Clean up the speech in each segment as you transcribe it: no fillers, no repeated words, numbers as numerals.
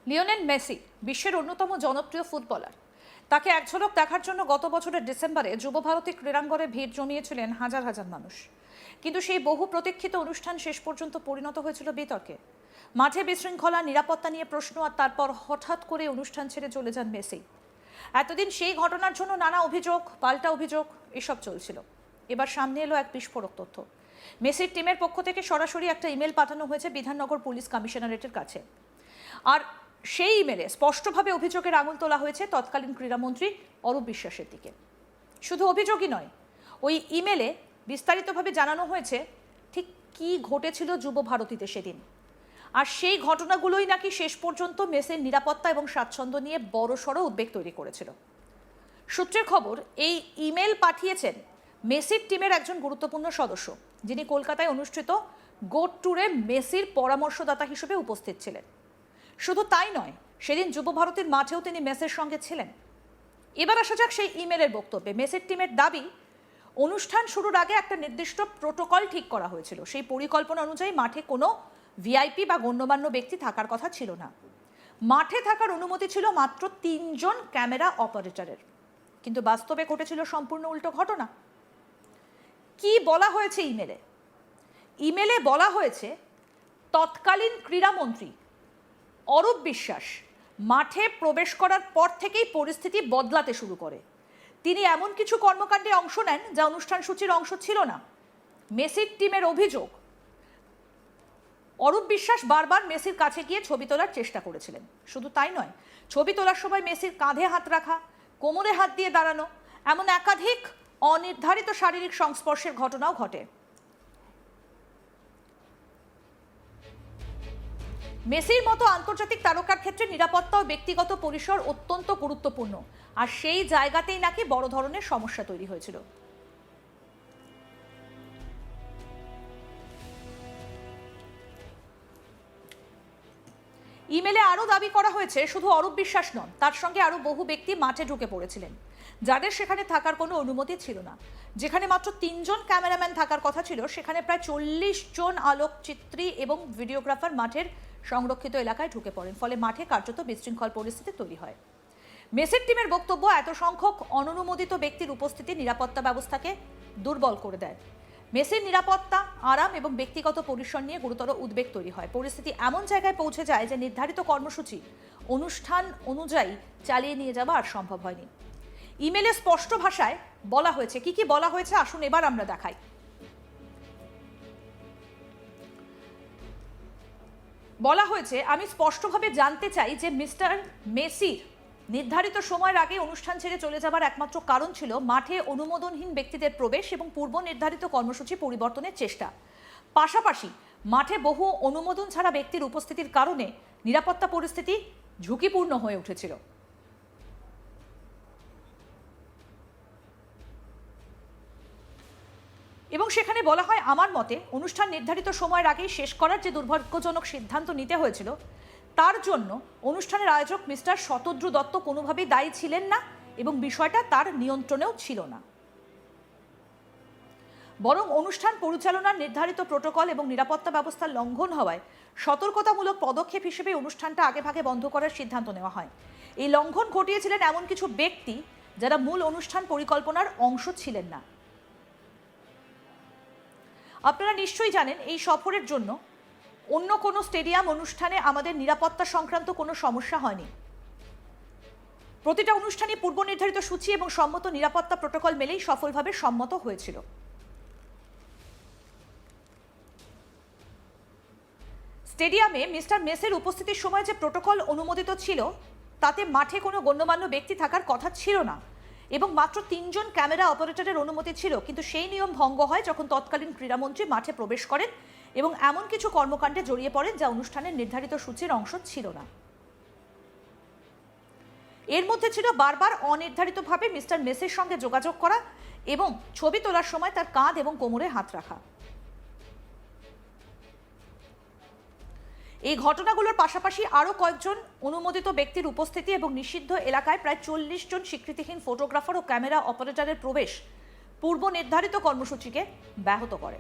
Lionel Messi বিশ্বের অন্যতম জনপ্রিয় ফুটবলার। তাকে এক ঝলক দেখার জন্য গত বছরের ডিসেম্বরে যুব ভারতী ক্রীড়াঙ্গনে ভিড় জমিয়েছিলেন হাজার হাজার মানুষ। কিন্তু সেই বহু প্রতীক্ষিত অনুষ্ঠান শেষ পর্যন্ত পরিণত হয়েছিল বিতর্কে। মাঠে বিশৃঙ্খলা, নিরাপত্তা নিয়ে প্রশ্ন, আর তারপর হঠাৎ করে অনুষ্ঠান ছেড়ে চলে যান মেসি। এতদিন সেই ঘটনার জন্য নানা অভিযোগ, পাল্টা অভিযোগ এসব চলছিল। এবার সামনে এলো এক বিস্ফোরক তথ্য। মেসির টিমের পক্ষ থেকে সরাসরি একটা ইমেল পাঠানো হয়েছে বিধাননগর পুলিশ কমিশনারেটের কাছে। আর সেই ইমেলে স্পষ্টভাবে অভিযোগের আঙুল তোলা হয়েছে তৎকালীন ক্রীড়ামন্ত্রী অরূপ বিশ্বাসের দিকে। শুধু অভিযোগই নয়, ওই ইমেলে বিস্তারিতভাবে জানানো হয়েছে ঠিক কী ঘটেছিল যুব ভারতীতে সেদিন। আর সেই ঘটনাগুলোই নাকি শেষ পর্যন্ত মেসির নিরাপত্তা এবং স্বাচ্ছন্দ্য নিয়ে বড়সড় উদ্বেগ তৈরি করেছিল। সূত্রের খবর, এই ইমেল পাঠিয়েছেন মেসির টিমের একজন গুরুত্বপূর্ণ সদস্য, যিনি কলকাতায় অনুষ্ঠিত গোট ট্যুরে মেসির পরামর্শদাতা হিসেবে উপস্থিত ছিলেন। শুধু তাই নয়, সেদিন যুব ভারতীর মাঠেও তিনি মেসির সঙ্গে ছিলেন। এবার আসা যাক সেই ইমেলের বক্তব্যে। মেসির টিমের দাবি, অনুষ্ঠান শুরুর আগে একটা নির্দিষ্ট প্রোটোকল ঠিক করা হয়েছিল। সেই পরিকল্পনা অনুযায়ী মাঠে কোনো ভিআইপি বা গণ্যমান্য ব্যক্তি থাকার কথা ছিল না। মাঠে থাকার অনুমতি ছিল মাত্র 3 জন ক্যামেরা অপারেটরের। কিন্তু বাস্তবে ঘটেছিল সম্পূর্ণ উল্টো ঘটনা। কি বলা হয়েছে ইমেলে? ইমেলে বলা হয়েছে তৎকালীন ক্রীড়ামন্ত্রী অরূপ বিশ্বাস মাঠে প্রবেশ করার পর থেকেই পরিস্থিতি বদলাতে শুরু করে। তিনি এমন কিছু কর্মকাণ্ডে অংশ নেন যা অনুষ্ঠান সূচির অংশ ছিল না। মেসির টিমের অভিযোগ, অরূপ বিশ্বাস বারবার মেসির কাছে গিয়ে ছবি তোলার চেষ্টা করেছিলেন। শুধু তাই নয়, ছবি তোলার সময় মেসির কাঁধে হাত রাখা, কোমরে হাত দিয়ে দাঁড়ানো, এমন একাধিক অনির্ধারিত শারীরিক সংস্পর্শের ঘটনাও ঘটে। মেসির মতো আন্তর্জাতিক তারকার ক্ষেত্রে নিরাপত্তা ও ব্যক্তিগত পরিসর অত্যন্ত গুরুত্বপূর্ণ, আর সেই জায়গাতেই নাকি বড় ধরনের সমস্যা তৈরি হয়েছিল। ইমেলে আরও দাবি করা হয়েছে শুধু অরূপ বিশ্বাস নন, তার সঙ্গে আরও বহু ব্যক্তি মাঠে ঢুকে পড়েছিলেন, যাদের সেখানে থাকার কোনো অনুমতি ছিল না। যেখানে মাত্র 3 জন ক্যামেরাম্যান থাকার কথা ছিল, সেখানে প্রায় 40 জন আলোকচিত্রী এবং ভিডিওগ্রাফার মাঠের সংরক্ষিত এলাকায় ঢুকে পড়েন। ফলে মাঠে কার্যত বিশৃঙ্খল পরিস্থিতি তৈরি হয়। মেসির টিমের বক্তব্য, এত সংখ্যক অননুমোদিত ব্যক্তির উপস্থিতি নিরাপত্তা ব্যবস্থাকে দুর্বল করে দেয়। মেসির নিরাপত্তা, আরাম এবং ব্যক্তিগত পরিসর নিয়ে গুরুতর উদ্বেগ তৈরি হয়। পরিস্থিতি এমন জায়গায় পৌঁছে যায় যে নির্ধারিত কর্মসূচি অনুষ্ঠান অনুযায়ী চালিয়ে নিয়ে যাওয়া আর সম্ভব হয়নি। ইমেলে স্পষ্ট ভাষায় বলা হয়েছে, কি কি বলা হয়েছে আসুন এবার আমরা দেখাই। বলা হয়েছে, আমি স্পষ্টভাবে জানতে চাই যে মিস্টার মেসির নির্ধারিত সময়ের আগে অনুষ্ঠান ছেড়ে চলে যাবার একমাত্র কারণ ছিল মাঠে অনুমোদনহীন ব্যক্তিদের প্রবেশ এবং পূর্ব নির্ধারিত কর্মসূচি পরিবর্তনের চেষ্টা। পাশাপাশি মাঠে বহু অনুমোদন ছাড়া ব্যক্তির উপস্থিতির কারণে নিরাপত্তা পরিস্থিতি ঝুঁকিপূর্ণ হয়ে উঠেছিল। এবং সেখানে বলা হয়, আমার মতে অনুষ্ঠান নির্ধারিত সময়ের আগেই শেষ করার যে দুর্ভাগ্যজনক সিদ্ধান্ত নিতে হয়েছিল, তার জন্য অনুষ্ঠানের আয়োজক মিস্টার শতদ্রু দত্ত কোনোভাবেই দায়ী ছিলেন না এবং বিষয়টা তার নিয়ন্ত্রণেও ছিল না। বরং অনুষ্ঠান পরিচালনার নির্ধারিত প্রোটোকল এবং নিরাপত্তা ব্যবস্থার লঙ্ঘন হওয়ায় সতর্কতামূলক পদক্ষেপ হিসেবে অনুষ্ঠানটা আগেভাগে বন্ধ করার সিদ্ধান্ত নেওয়া হয়। এই লঙ্ঘন ঘটিয়েছিলেন এমন কিছু ব্যক্তি যারা মূল অনুষ্ঠান পরিকল্পনার অংশ ছিলেন না। আপনারা নিশ্চয়ই জানেন, এই সফরের জন্য অন্য কোনো স্টেডিয়াম অনুষ্ঠানে আমাদের নিরাপত্তা সংক্রান্ত কোনো সমস্যা হয়নি। প্রতিটা অনুষ্ঠানই পূর্ব নির্ধারিত সূচি এবং সম্মত নিরাপত্তা প্রোটোকল মেলেই সফলভাবে সম্মত হয়েছিল। স্টেডিয়ামে মিস্টার মেসির উপস্থিতির সময় যে প্রোটোকল অনুমোদিত ছিল, তাতে মাঠে কোনো গণ্যমান্য ব্যক্তি থাকার কথা ছিল না এবং মাত্র 3 জন ক্যামেরা অপারেটরের অনুমতি ছিল। কিন্তু সেই নিয়ম ভঙ্গ হয় যখন তৎকালীন ক্রীড়ামন্ত্রী মাঠে প্রবেশ করেন এবং এমন কিছু কর্মকাণ্ডে জড়িয়ে পড়েন যা অনুষ্ঠানের নির্ধারিত সূচির অংশ ছিল না। এর মধ্যে ছিল বারবার অনির্ধারিতভাবে মিস্টার মেসির সঙ্গে যোগাযোগ করা এবং ছবি তোলার সময় তার কাঁধ এবং কোমরে হাত রাখা। এই ঘটনাগুলোর পাশাপাশি আরও কয়েকজন অনুমোদিত ব্যক্তির উপস্থিতি এবং নিষিদ্ধ এলাকায় প্রায় 40 জন স্বীকৃতিহীন ফটোগ্রাফার ও ক্যামেরা অপারেটরের প্রবেশ পূর্ব নির্ধারিত কর্মসূচিকে ব্যাহত করে।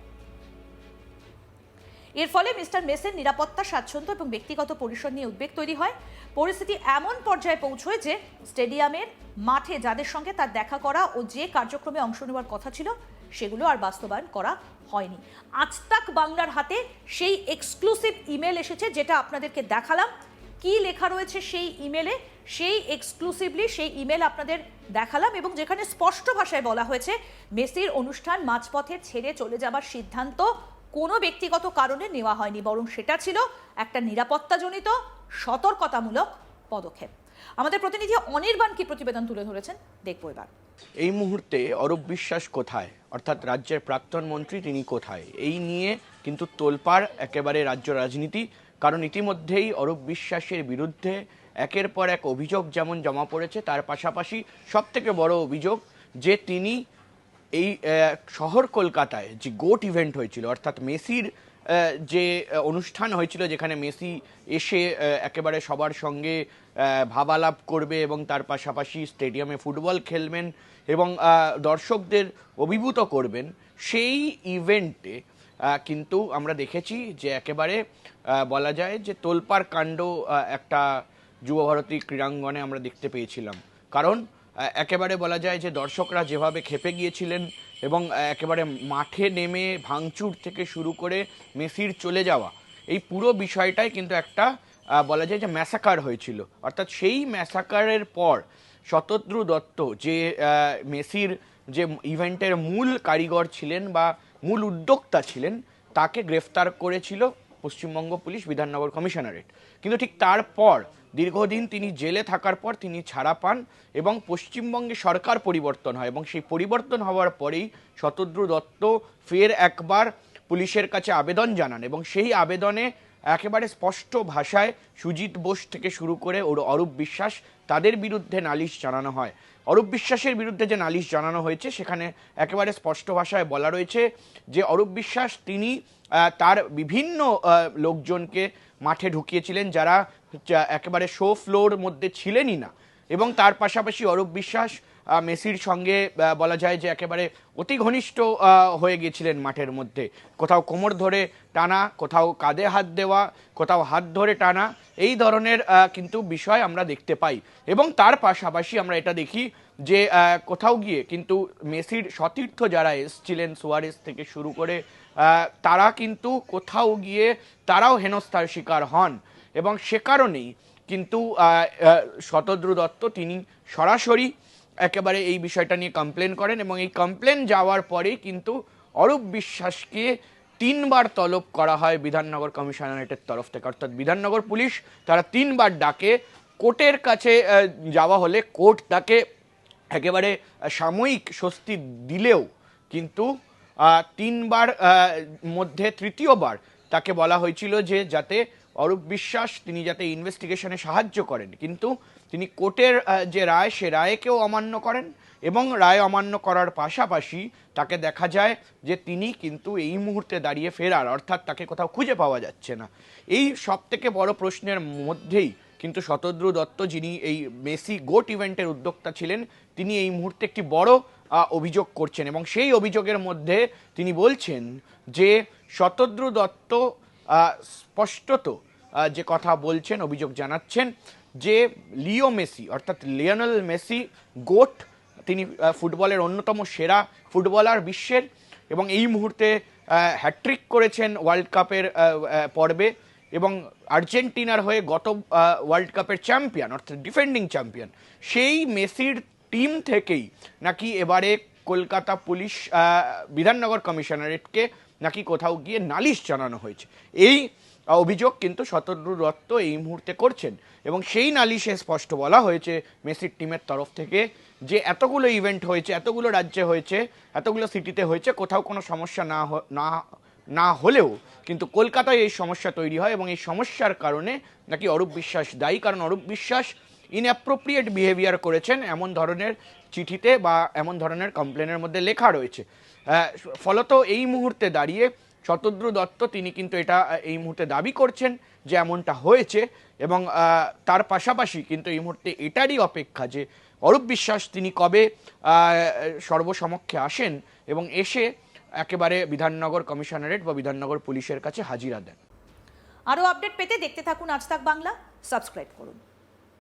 এর ফলে মিস্টার মেসের নিরাপত্তা, স্বাচ্ছন্দ্য এবং ব্যক্তিগত পরিসর নিয়ে উদ্বেগ তৈরি হয়। পরিস্থিতি এমন পর্যায়ে পৌঁছয় যে স্টেডিয়ামের মাঠে যাদের সঙ্গে তার দেখা করা ও যে কার্যক্রমে অংশ নেওয়ার কথা ছিল সেগুলো আর বাস্তবায়ন করা হয়নি। আজ তাক বাংলার হাতে সেই এক্সক্লুসিভ ইমেল এসেছে, যেটা আপনাদেরকে দেখালাম। কি লেখা রয়েছে সেই ইমেলে, সেই এক্সক্লুসিভলি সেই ইমেল আপনাদের দেখালাম, এবং যেখানে স্পষ্ট ভাষায় বলা হয়েছে মেসির অনুষ্ঠান মাঝপথে ছেড়ে চলে যাবার সিদ্ধান্ত কোনো ব্যক্তিগত কারণে নেওয়া হয়নি, বরং সেটা ছিল একটা নিরাপত্তাজনিত সতর্কতামূলক পদক্ষেপ। আমাদের প্রতিনিধি অনির্বাণ কি প্রতিবেদন তুলে ধরেছেন দেখবো এবার। এই মুহূর্তে অরূপ বিশ্বাস কোথায়, অর্থাৎ রাজ্যের প্রাক্তন মন্ত্রী তিনি কোথায়, এই নিয়ে কিন্তু তোলপাড় একেবারে রাজ্য রাজনীতি। কারণ ইতিমধ্যেই অরূপ বিশ্বাসের বিরুদ্ধে একের পর এক অভিযোগ যেমন জমা পড়েছে, তার পাশাপাশি সবথেকে বড় অভিযোগ যে তিনি এই শহর কলকাতায় যে গোট ইভেন্ট হয়েছিল, অর্থাৎ মেসির যে অনুষ্ঠান হয়েছিল, যেখানে মেসি এসে একেবারে সবার সঙ্গে ভাবালাপ করবে এবং তার পাশাপাশি স্টেডিয়ামে ফুটবল খেলবেন এবং দর্শকদের অভিভূত করবেন, সেই ইভেন্টে কিন্তু আমরা দেখেছি যে একেবারে বলা যায় যে তোলপাড় কাণ্ড একটা যুবভারতী ক্রীড়াঙ্গনে আমরা দেখতে পেয়েছিলাম। কারণ একেবারে বলা যায় যে দর্শকরা যেভাবে ক্ষেপে গিয়েছিলেন এবং একেবারে মাঠে নেমে ভাঙচুর থেকে শুরু করে মেসির চলে যাওয়া, এই পুরো বিষয়টাই কিন্তু একটা বলা যায় যে ম্যাসাকার হয়েছিল। অর্থাৎ সেই ম্যাসাকারের পর শতদ্রু দত্ত যে মেসির যে ইভেন্টের মূল কারিগর ছিলেন বা মূল উদ্যোক্তা ছিলেন, তাকে গ্রেফতার করেছিল পশ্চিমবঙ্গ পুলিশ বিধাননগর কমিশনারেট। কিন্তু ঠিক তারপর দীর্ঘদিন তিনি জেলে থাকার পর তিনি ছাড়া পান এবং পশ্চিমবঙ্গে সরকার পরিবর্তন হয়, এবং সেই পরিবর্তন হওয়ার পরেই শতদ্রু দত্ত ফের একবার পুলিশের কাছে আবেদন জানান এবং সেই আবেদনে একেবারে স্পষ্ট ভাষায় সুজিত বোস থেকে শুরু করে অরূপ বিশ্বাস তাদের বিরুদ্ধে নালিশ জানানো হয়। অরূপ বিশ্বাসের বিরুদ্ধে যে নালিশ জানানো হয়েছে সেখানে একেবারে স্পষ্ট ভাষায় বলা রয়েছে যে অরূপ বিশ্বাস তিনি তার বিভিন্ন লোকজনকে মাঠে ঢুকিয়েছিলেন যারা একেবারে শো ফ্লোর মধ্যে ছিলেনই না, এবং তার পাশাপাশি অরূপ বিশ্বাস মেসির সঙ্গে বলা যায় যে একেবারে অতি ঘনিষ্ঠ হয়ে গিয়েছিলেন মাঠের মধ্যে। কোথাও কোমর ধরে টানা, কোথাও কাঁধে হাত দেওয়া, কোথাও হাত ধরে টানা, এই ধরনের কিন্তু বিষয় আমরা দেখতে পাই। এবং তার পাশাপাশি আমরা এটা দেখি যে কোথাও গিয়ে কিন্তু মেসির সতীর্থ যারা এসছিলেন, সুয়ারেস থেকে শুরু করে, তারা কিন্তু কোথাও গিয়ে তারাও হেনস্থার শিকার হন, এবং সে কারণেই কিন্তু শতদ্রু দত্ত তিনি সরাসরি একেবারে এই বিষয়টা নিয়ে কমপ্লেন করেন, এবং এই কমপ্লেন যাওয়ার পরেই কিন্তু অরূপ বিশ্বাসকে 3 বার তলব করা হয় বিধাননগর কমিশনারেটের তরফ থেকে। অর্থাৎ বিধাননগর পুলিশ তারা 3 বার ডাকে, কোর্টের কাছে যাওয়া হলে কোর্ট তাকে একেবারে সাময়িক স্বস্তি দিলেও কিন্তু 3 বার মধ্যে তৃতীয়বার তাকে বলা হয়েছিল যে যাতে অরূপ বিশ্বাস তিনি যাতে ইনভেস্টিগেশনে সাহায্য করেন, কিন্তু তিনি কোর্টের যে রায় সে রায়কেও অমান্য করেন, এবং রায় অমান্য করার পাশাপাশি তাকে দেখা যায় যে তিনি কিন্তু এই মুহূর্তে দাঁড়িয়ে ফেরার, অর্থাৎ তাকে কোথাও খুঁজে পাওয়া যাচ্ছে না। এই সব থেকে বড় প্রশ্নের মধ্যেই কিন্তু শতদ্রু দত্ত, যিনি এই মেসি গোট ইভেন্টের উদ্যোক্তা ছিলেন, তিনি এই মুহূর্তে একটি বড় অভিযোগ করছেন, এবং সেই অভিযোগের মধ্যে তিনি বলছেন যে শতদ্রু দত্ত স্পষ্টত যে কথা বলছেন, অভিযোগ জানাচ্ছেন যে লিও মেসি অর্থাৎ লিওনেল মেসি গোট, তিনি ফুটবলের অন্যতম সেরা ফুটবলার বিশ্বের, এবং এই মুহূর্তে হ্যাট্রিক করেছেন ওয়ার্ল্ড কাপের পর্বে, এবং আর্জেন্টিনার হয়ে গত ওয়ার্ল্ড কাপের চ্যাম্পিয়ন অর্থাৎ ডিফেন্ডিং চ্যাম্পিয়ন, সেই মেসির টিম থেকেই নাকি এবারে কলকাতা পুলিশ বিধাননগর কমিশনারেটকে নাকি কোথাও গিয়ে নালিশ জানানো হয়েছে। এই অভিযোগ কিন্তু শতদ্রু দত্ত এই মুহূর্তে করছেন, এবং সেই নালিশে স্পষ্ট বলা হয়েছে মেসির টিমের তরফ থেকে যে এতগুলো ইভেন্ট হয়েছে, এতগুলো রাজ্যে হয়েছে, এতগুলো সিটিতে হয়েছে, কোথাও কোনো সমস্যা না হলেও কিন্তু কলকাতায় এই সমস্যা তৈরি হয়, এবং এই সমস্যার কারণে নাকি অরূপ বিশ্বাস দায়ী। কারণ অরূপ বিশ্বাস ইনঅ্যাপ্রোপ্রিয়েট বিহেভিয়ার করেছেন এমন ধরনের চিঠিতে বা এমন ধরনের কমপ্লেনের মধ্যে লেখা রয়েছে। ফলত এই মুহূর্তে দাঁড়িয়ে শতদ্রু দত্ত তিনি কিন্তু এটা এই মুহূর্তে দাবি করছেন যে এমনটা হয়েছে, এবং তার পাশাপাশি কিন্তু এই মুহূর্তে এটারই অপেক্ষা যে অরূপ বিশ্বাস তিনি কবে সর্বসমক্ষে আসেন এবং এসে একেবারে বিধাননগর কমিশনারেট বা বিধাননগর পুলিশের কাছে হাজিরা দেন। আরও আপডেট পেতে দেখতে থাকুন আজ তাক বাংলা, সাবস্ক্রাইব করুন।